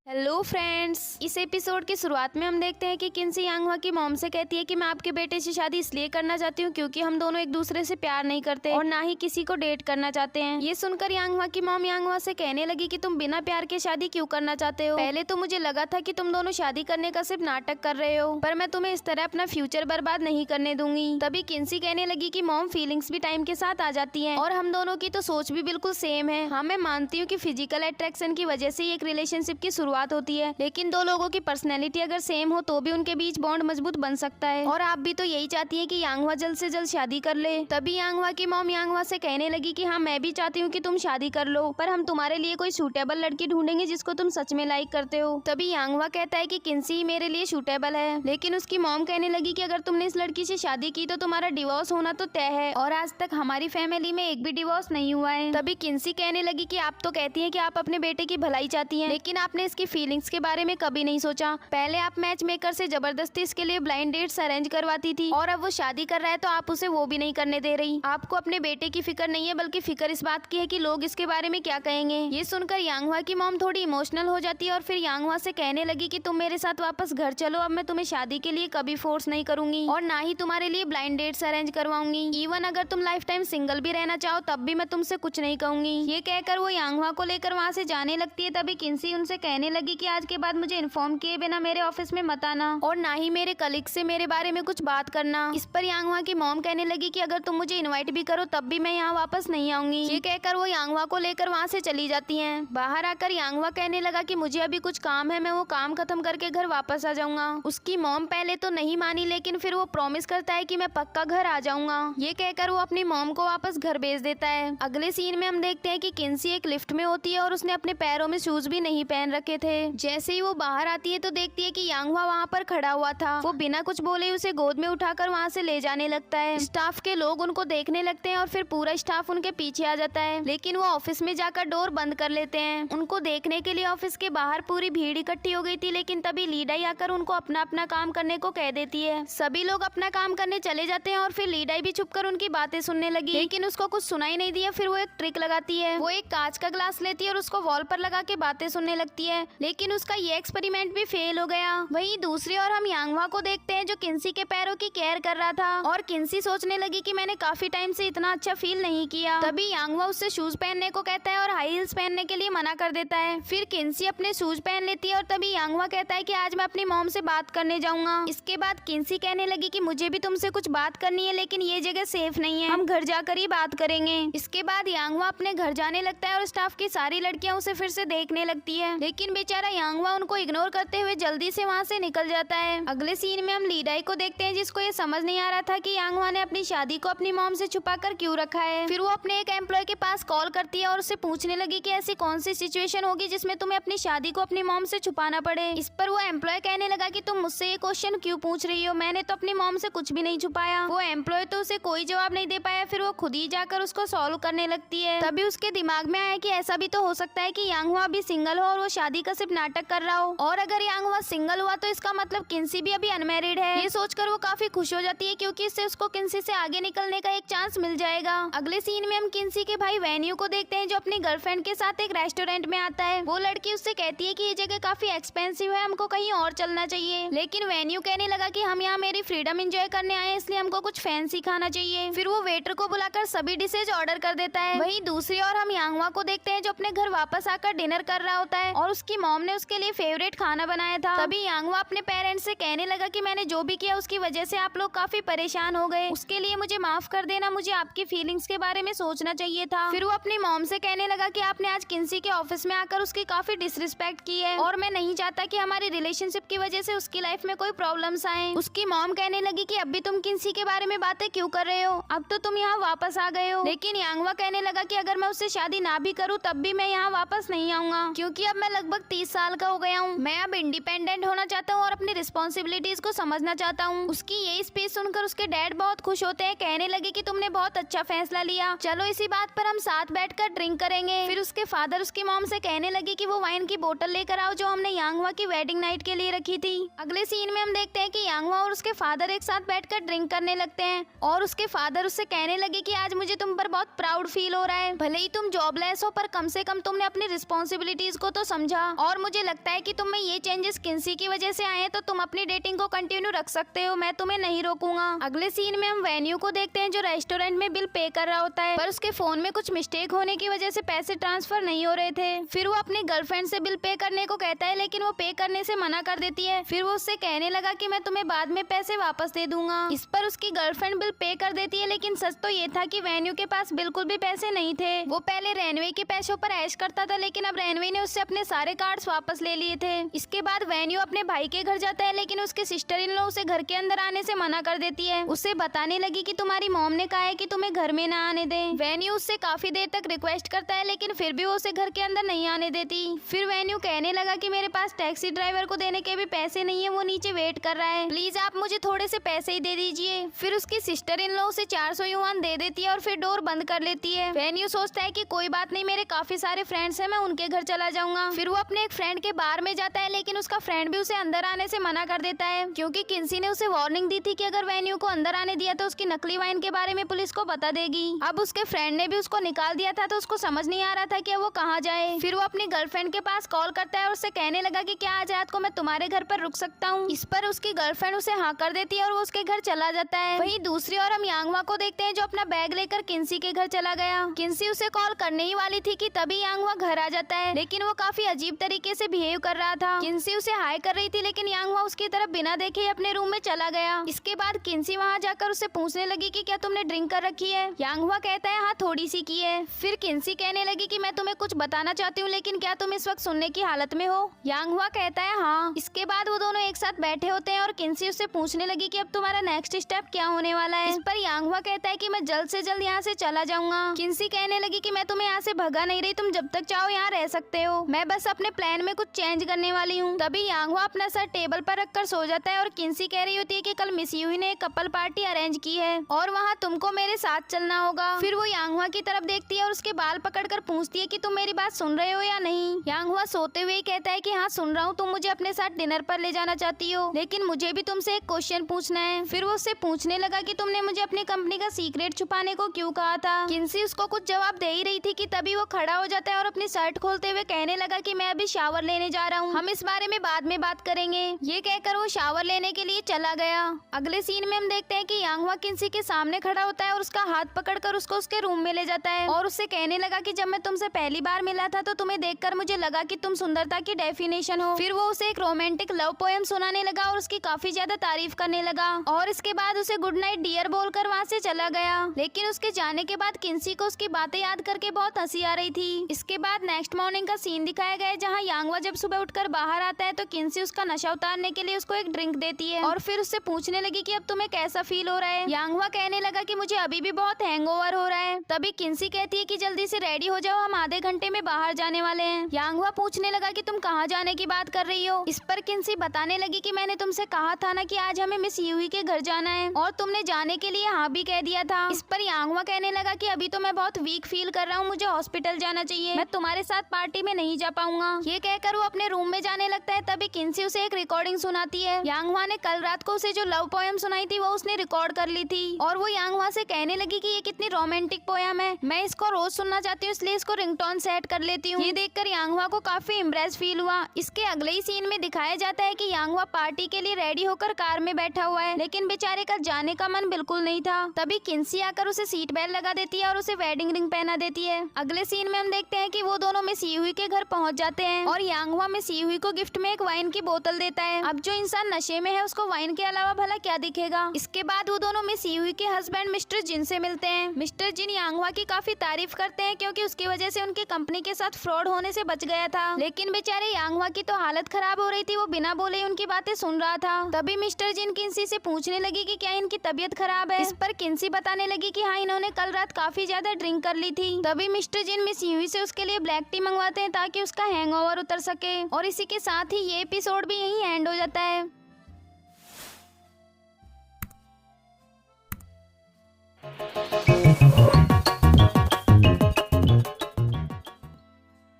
Hello friends, इस episode की शुरुआत में हम देखते हैं कि किन्सी यांगवा की मॉम से कहती है कि मैं आपके बेटे से शादी इसलिए करना चाहती हूँ क्योंकि हम दोनों एक दूसरे से प्यार नहीं करते और ना ही किसी को डेट करना चाहते हैं। ये सुनकर यांगवा की मॉम यांगवा से कहने लगी कि तुम बिना प्यार के शादी क्यों करना चाहते हो। पहले तो मुझे लगा था कि तुम दोनों शादी करने का सिर्फ नाटक कर रहे हो, पर मैं तुम्हें इस तरह अपना फ्यूचर बर्बाद नहीं करने दूंगी। तभी किन्सी कहने लगी कि मॉम, फीलिंग्स भी टाइम के साथ आ जाती है और हम दोनों की तो सोच भी बिल्कुल सेम है। हाँ, मैं मानती हूँ कि फिजिकल अट्रैक्शन की वजह से एक रिलेशनशिप की शुरुआत होती है, लेकिन दो लोगों की पर्सनैलिटी अगर सेम हो तो भी उनके बीच बॉन्ड मजबूत बन सकता है। और आप भी तो यही चाहती हैं कि यांगवा जल्द से जल्द शादी कर ले। तभी यांगवा की मॉम यांगवा से कहने लगी कि हाँ, मैं भी चाहती हूँ कि तुम शादी कर लो, पर हम तुम्हारे लिए कोई सूटेबल लड़की ढूंढेंगे जिसको तुम सच में लाइक करते हो। तभी यांगवा कहता है कि किन्सी मेरे लिए सूटेबल है, लेकिन उसकी मॉम कहने लगी कि अगर तुमने इस लड़की से शादी की तो तुम्हारा डिवोर्स होना तो तय है और आज तक हमारी फैमिली में एक भी डिवोर्स नहीं हुआ है। तभी किन्सी कहने लगी कि आप तो कहती हैं कि आप अपने बेटे की भलाई चाहती हैं, लेकिन आपने इसकी फीलिंग्स के बारे में कभी नहीं सोचा। पहले आप मैच मेकर से जबरदस्ती इसके लिए ब्लाइंड डेट्स अरेंज करवाती थी और अब वो शादी कर रहा है तो आप उसे वो भी नहीं करने दे रही। आपको अपने बेटे की फिक्र नहीं है, बल्कि फिक्र इस बात की है कि लोग इसके बारे में क्या कहेंगे। ये सुनकर यांगवा की मॉम थोड़ी इमोशनल हो जाती है और फिर यांगवा से कहने लगी कि तुम मेरे साथ वापस घर चलो, अब मैं तुम्हें शादी के लिए कभी फोर्स नहीं करूंगी और ना ही तुम्हारे लिए ब्लाइंड डेट्स अरेंज करवाऊंगी। इवन अगर तुम लाइफ टाइम सिंगल भी रहना चाहो तब भी मैं तुमसे कुछ नहीं कहूंगी। ये कहकर वो यांगवा को लेकर वहाँ से जाने लगती है। तभी किन्सी उनसे कहने लगी कि आज के बाद मुझे इन्फॉर्म किए बिना मेरे ऑफिस में मत आना और ना ही मेरे कलीग से मेरे बारे में कुछ बात करना। इस पर यांगवा की मॉम कहने लगी कि अगर तुम मुझे इनवाइट भी करो तब भी मैं यहाँ वापस नहीं आऊंगी। ये कहकर वो यांगवा को लेकर वहाँ से चली जाती हैं। बाहर आकर यांगवा कहने लगा कि मुझे अभी कुछ काम है, मैं वो काम खत्म करके घर वापस आ जाऊंगा। उसकी मॉम पहले तो नहीं मानी, लेकिन फिर वो प्रॉमिस करता है कि मैं पक्का घर आ जाऊंगा। ये कहकर वो अपनी मॉम को वापस घर भेज देता है। अगले सीन में हम देखते हैं कि किन्सी एक लिफ्ट में होती है और उसने अपने पैरों में शूज भी नहीं पहन रखे थे। जैसे ही वो बाहर आती है तो देखती है कि यांगवा वहाँ पर खड़ा हुआ था। वो बिना कुछ बोले उसे गोद में उठाकर वहाँ से ले जाने लगता है। स्टाफ के लोग उनको देखने लगते हैं और फिर पूरा स्टाफ उनके पीछे आ जाता है, लेकिन वो ऑफिस में जाकर डोर बंद कर लेते हैं। उनको देखने के लिए ऑफिस के बाहर पूरी भीड़ इकट्ठी हो गई थी, लेकिन तभी लीडाई आकर उनको अपना अपना काम करने को कह देती है। सभी लोग अपना काम करने चले जाते हैं और फिर लीडाई भी छुपकर उनकी बातें सुनने लगी, लेकिन उसको कुछ सुनाई नहीं दिया। फिर वो एक ट्रिक लगाती है, वो एक कांच का ग्लास लेती है और उसको वॉल पर लगा के बातें सुनने लगती है, लेकिन उसका ये एक्सपेरिमेंट भी फेल हो गया। वहीं दूसरी ओर हम यांगवा को देखते हैं जो किन्सी के पैरों की केयर कर रहा था और किन्सी सोचने लगी कि मैंने काफी टाइम से इतना अच्छा फील नहीं किया। तभी यांगवा उससे शूज पहनने को कहता है और हाई हील्स पहनने के लिए मना कर देता है। फिर किन्सी अपने शूज पहन लेती है और तभी यांगवा कहता है कि आज मैं अपनी मॉम से बात करने जाऊंगा। इसके बाद किन्सी कहने लगी कि मुझे भी तुमसे कुछ बात करनी है, लेकिन ये जगह सेफ नहीं है, हम घर जाकर ही बात करेंगे। इसके बाद यांगवा अपने घर जाने लगता है और स्टाफ की सारी लड़कियां उसे फिर से देखने लगती है, लेकिन बेचारा यांगवा उनको इग्नोर करते हुए जल्दी से वहाँ से निकल जाता है। अगले सीन में हम लीडाई को देखते हैं जिसको ये समझ नहीं आ रहा था कि यांगवा ने अपनी शादी को अपनी मॉम से छुपाकर क्यों रखा है। फिर वो अपने एक एम्प्लॉय के पास कॉल करती है और उससे पूछने लगी कि ऐसी कौन सी सिचुएशन होगी जिसमें तुम्हें अपनी शादी को अपनी मॉम से छुपाना पड़े। इस पर वो एम्प्लॉय कहने लगा कि तुम मुझसे ये क्वेश्चन क्यों पूछ रही हो, मैंने तो अपनी मॉम से कुछ भी नहीं छुपाया। वो एम्प्लॉय तो उसे कोई जवाब नहीं दे पाया। फिर वो खुद ही जाकर उसको सॉल्व करने लगती है। तभी उसके दिमाग में आया कि ऐसा भी तो हो सकता है कि यांगवा अभी सिंगल हो और वो शादी का सिर्फ नाटक कर रहा हो, और अगर यांगवा सिंगल हुआ तो इसका मतलब किन्सी भी अभी अनमैरिड है। ये सोचकर वो काफी खुश हो जाती है क्योंकि इससे उसको किन्सी से आगे निकलने का एक चांस मिल जाएगा। अगले सीन में हम किन्सी के भाई वेन्यू को देखते हैं जो अपनी गर्लफ्रेंड के साथ एक रेस्टोरेंट में आता है। वो लड़की उससे कहती है कि ये जगह काफी एक्सपेंसिव है, हमको कहीं और चलना चाहिए, लेकिन वेन्यू कहने लगा कि हम यहाँ मेरी फ्रीडम एंजॉय करने आए, इसलिए हमको कुछ फैंसी खाना चाहिए। फिर वो वेटर को बुलाकर सभी डिशेज ऑर्डर कर देता है। वहीं दूसरी ओर हम यांगवा को देखते हैं जो अपने घर वापस आकर डिनर कर रहा होता है और उसकी मॉम ने उसके लिए फेवरेट खाना बनाया था। तभी यांगवा अपने पेरेंट्स से कहने लगा कि मैंने जो भी किया उसकी वजह से आप लोग काफी परेशान हो गए, उसके लिए मुझे माफ कर देना, मुझे आपकी फीलिंग्स के बारे में सोचना चाहिए था। फिर वो अपनी मॉम से कहने लगा कि आपने आज किन्सी के ऑफिस में आकर उसकी काफी डिसरिस्पेक्ट की है और मैं नहीं चाहता कि हमारी रिलेशनशिप की वजह से उसकी लाइफ में कोई प्रॉब्लम्स आए। उसकी मॉम कहने लगी कि अब भी तुम किन्सी के बारे में बातें क्यों कर रहे हो, अब तो तुम यहाँ वापस आ गए हो। लेकिन यांगवा कहने लगा कि अगर मैं उससे शादी ना भी करूँ तब भी मैं यहाँ वापस नहीं आऊंगा, क्योंकि अब मैं लगभग 30 साल का हो गया हूँ, मैं अब इंडिपेंडेंट होना चाहता हूँ और अपनी रिस्पॉन्सिबिलिटीज को समझना चाहता हूँ। उसकी यही स्पीच सुनकर उसके डैड बहुत खुश होते हैं, कहने लगे कि तुमने बहुत अच्छा फैसला लिया, चलो इसी बात पर हम साथ बैठकर ड्रिंक करेंगे। फिर उसके फादर उसकी मॉम से कहने लगे कि वो वाइन की बोतल लेकर आओ जो हमने यांगवा की वेडिंग नाइट के लिए रखी थी। अगले सीन में हम देखते हैं कि यांगवा और उसके फादर एक साथ बैठकर ड्रिंक करने लगते हैं और उसके फादर उससे कहने लगे कि आज मुझे तुम पर बहुत प्राउड फील हो रहा है, भले ही तुम जॉबलेस हो पर कम से कम तुमने अपनी रिस्पॉन्सिबिलिटीज को तो समझा, और मुझे लगता है कि तुम में ये चेंजेस किन्सी की वजह से आए हैं, तो तुम अपनी डेटिंग को कंटिन्यू रख सकते हो, मैं तुम्हें नहीं रोकूंगा। अगले सीन में हम वेन्यू को देखते हैं जो रेस्टोरेंट में बिल पे कर रहा होता है, पर उसके फोन में कुछ मिस्टेक होने की वजह से पैसे ट्रांसफर नहीं हो रहे थे। फिर वो अपनी गर्लफ्रेंड से बिल पे करने को कहता है, लेकिन वो पे करने से मना कर देती है। फिर वो उससे कहने लगा कि मैं तुम्हें बाद में पैसे वापस दे दूंगा। इस पर उसकी गर्लफ्रेंड बिल पे कर देती है, लेकिन सच तो ये था कि वेन्यू के पास बिल्कुल भी पैसे नहीं थे। वो पहले रेनवे के पैसों पर ऐश करता था, लेकिन अब रेनवे ने उससे अपने सारे कार्ड्स वापस ले लिए थे। इसके बाद वेन्यू अपने भाई के घर जाता है, लेकिन उसके सिस्टर इन लॉ उसे घर के अंदर आने से मना कर देती है। उसे बताने लगी कि तुम्हारी मॉम ने कहा है कि तुम्हें घर में ना आने दे। वेन्यू उससे काफी देर तक रिक्वेस्ट करता है, लेकिन फिर भी वो उसे घर के अंदर नहीं आने देती। फिर वेन्यू कहने लगा कि मेरे पास टैक्सी ड्राइवर को देने के भी पैसे नहीं है, वो नीचे वेट कर रहा है, प्लीज आप मुझे थोड़े से पैसे ही दे दीजिए। फिर उसकी सिस्टर इन लॉ उसे 400 युआन दे देती है और फिर डोर बंद कर लेती है। वेन्यू सोचता है कि कोई बात नहीं, मेरे काफी सारे फ्रेंड्स हैं, मैं उनके घर चला जाऊंगा। फिर वो अपने एक फ्रेंड के बार में जाता है, लेकिन उसका फ्रेंड भी उसे अंदर आने से मना कर देता है, क्योंकि किन्सी ने उसे वार्निंग दी थी कि अगर वेन्यू को अंदर आने दिया तो उसकी नकली वाइन के बारे में पुलिस को बता देगी। अब उसके फ्रेंड ने भी उसको निकाल दिया था, तो उसको समझ नहीं आ रहा था कि वो कहाँ जाए। फिर वो अपनी गर्लफ्रेंड के पास कॉल करता है और उससे कहने लगा कि क्या आज रात को मैं तुम्हारे घर पर रुक सकता हूँ। इस पर उसकी गर्लफ्रेंड उसे हाँ कर देती है और वो उसके घर चला जाता है। वहीं दूसरी ओर हम यांगवा को देखते हैं जो अपना बैग लेकर किन्सी के घर चला गया। किन्सी उसे कॉल करने ही वाली थी कि तभी यांगवा घर आ जाता है, लेकिन वो काफी अजीब तरीके से बिहेव कर रहा था। किन्सी उसे हाय कर रही थी, लेकिन यांगवा उसकी तरफ बिना देखे ही अपने रूम में चला गया। इसके बाद किन्सी वहाँ जाकर उससे पूछने लगी कि क्या तुमने ड्रिंक कर रखी है। यांगवा कहता है हाँ थोड़ी सी की है। फिर किन्सी कहने लगी कि मैं तुम्हें कुछ बताना चाहती हूँ, लेकिन क्या तुम इस वक्त सुनने की हालत में हो। यांगवा कहता है हाँ। इसके बाद वो दोनों एक साथ बैठे होते हैं और किन्सी उससे पूछने लगी कि अब तुम्हारा नेक्स्ट स्टेप क्या होने वाला है। इस पर यांगवा कहता है कि मैं जल्द से जल्द यहाँ से चला जाऊंगा। किन्सी कहने लगी कि मैं तुम्हें यहाँ से भगा नहीं रही, तुम जब तक चाहो यहाँ रह सकते हो, मैं बस अपने प्लान में कुछ चेंज करने वाली हूँ। तभी यांगवा अपना सर टेबल पर रखकर सो जाता है और किन्सी कह रही होती है कि कल मिस यूही ने एक कपल पार्टी अरेंज की है और वहाँ तुमको मेरे साथ चलना होगा। फिर वो यांगवा की तरफ देखती है और उसके बाल पकड़कर पूछती है कि तुम मेरी बात सुन रहे हो या नहीं। यांगवा सोते हुए कहता है कि हाँ सुन रहा हूँ, तुम मुझे अपने साथ डिनर पर ले जाना चाहती हो, लेकिन मुझे भी तुमसे एक क्वेश्चन पूछना है। फिर वो उससे पूछने लगा कि तुमने मुझे अपनी कंपनी का सीक्रेट छुपाने को क्यों कहा था। किन्सी उसको कुछ जवाब दे ही रही थी कि तभी वो खड़ा हो जाता है और अपनी शर्ट खोलते हुए कहने लगा कि मैं अभी शावर लेने जा रहा हूँ, हम इस बारे में बाद में बात करेंगे। ये कहकर वो शावर लेने के लिए चला गया। अगले सीन में हम देखते हैं कि यांगवा किन्सी के सामने खड़ा होता है और उसका हाथ पकड़कर उसको उसके रूम में ले जाता है और उससे कहने लगा कि जब मैं तुमसे पहली बार मिला था तो तुम्हें देखकर मुझे लगा कि तुम सुंदरता की डेफिनेशन हो। फिर वो उसे एक रोमांटिक लव पोएम सुनाने लगा और उसकी काफी ज्यादा तारीफ करने लगा और इसके बाद उसे गुड नाइट डियर बोलकर वहाँ से चला गया। लेकिन उसके जाने के बाद किन्सी को उसकी बातें याद करके बहुत हंसी आ रही थी। इसके बाद नेक्स्ट मॉर्निंग का सीन दिखाया गया है जहाँ यांगवा जब सुबह उठकर बाहर आता है तो किन्सी उसका नशा उतारने के लिए उसको एक ड्रिंक देती है और फिर उससे पूछने लगी कि अब तुम्हें कैसा फील हो रहा है। यांगवा कहने लगा कि मुझे अभी भी बहुत हैंगओवर हो रहा है। तभी किन्सी कहती है कि जल्दी से रेडी हो जाओ, हम आधे घंटे में बाहर जाने वाले हैं। यांगवा पूछने लगा कि तुम कहाँ जाने की बात कर रही हो। इस पर किन्सी बताने लगी कि मैंने तुमसे कहा था ना कि आज हमें मिस यूही के घर जाना है और तुमने जाने के लिए हाँ भी कह दिया था। इस पर यांगवा कहने लगा कि अभी तो मैं बहुत वीक फील कर रहा हूँ, मुझे हॉस्पिटल जाना चाहिए, मैं तुम्हारे साथ पार्टी में नहीं जा पाऊंगा। ये कहकर वो अपने रूम में जाने लगता है। तभी किन्सी उसे एक रिकॉर्डिंग सुनाती है। यांगवा ने कल रात को उसे जो लव पोएम सुनाई थी वो उसने रिकॉर्ड कर ली थी और वो यांगवा से कहने लगी कि ये कितनी रोमांटिक पोएम है, मैं इसको रोज सुनना चाहती हूँ, इसलिए इसको रिंगटोन सेट कर लेती हूँ। ये देखकर यांगवा को काफी इम्प्रेस फील हुआ। इसके अगले ही सीन में दिखाया जाता है कि यांगवा पार्टी के लिए रेडी होकर कार में बैठा हुआ है, लेकिन बेचारे का जाने का मन बिल्कुल नहीं था। तभी किन्सी आकर उसे सीट बेल्ट लगा देती है और उसे वेडिंग रिंग पहना देती है। अगले सीन में हम देखते हैं कि वो दोनों मिस यूही के घर पहुंच जाते हैं और यांगवा मिस यूही को गिफ्ट में एक वाइन की बोतल देता है। अब जो इंसान नशे में है उसको वाइन के अलावा भला क्या दिखेगा। इसके बाद वो दोनों मिस यूही के हस्बैंड मिस्टर जिन से मिलते हैं। मिस्टर जिन यांगवा की काफी तारीफ करते हैं क्योंकि उसकी वजह से उनकी कंपनी के साथ फ्रॉड होने से बच गया था, लेकिन बेचारे यांगवा की तो हालत खराब हो रही थी, वो बिना बोले उनकी बातें सुन रहा था। तभी मिस्टर जिन किन्सी से पूछने लगी कि क्या इनकी तबीयत खराब है। इस पर किन्सी बताने लगी कि हाँ इन्होंने कल रात काफी ज्यादा ड्रिंक कर ली थी। तभी मिस्टर जिन मिस यूही से उसके लिए ब्लैक टी मंगवाते हैं ताकि उसका हैंगओवर हैंगओवर उतर सके। और इसी के साथ ही ये एपिसोड भी यहीं एंड हो जाता है।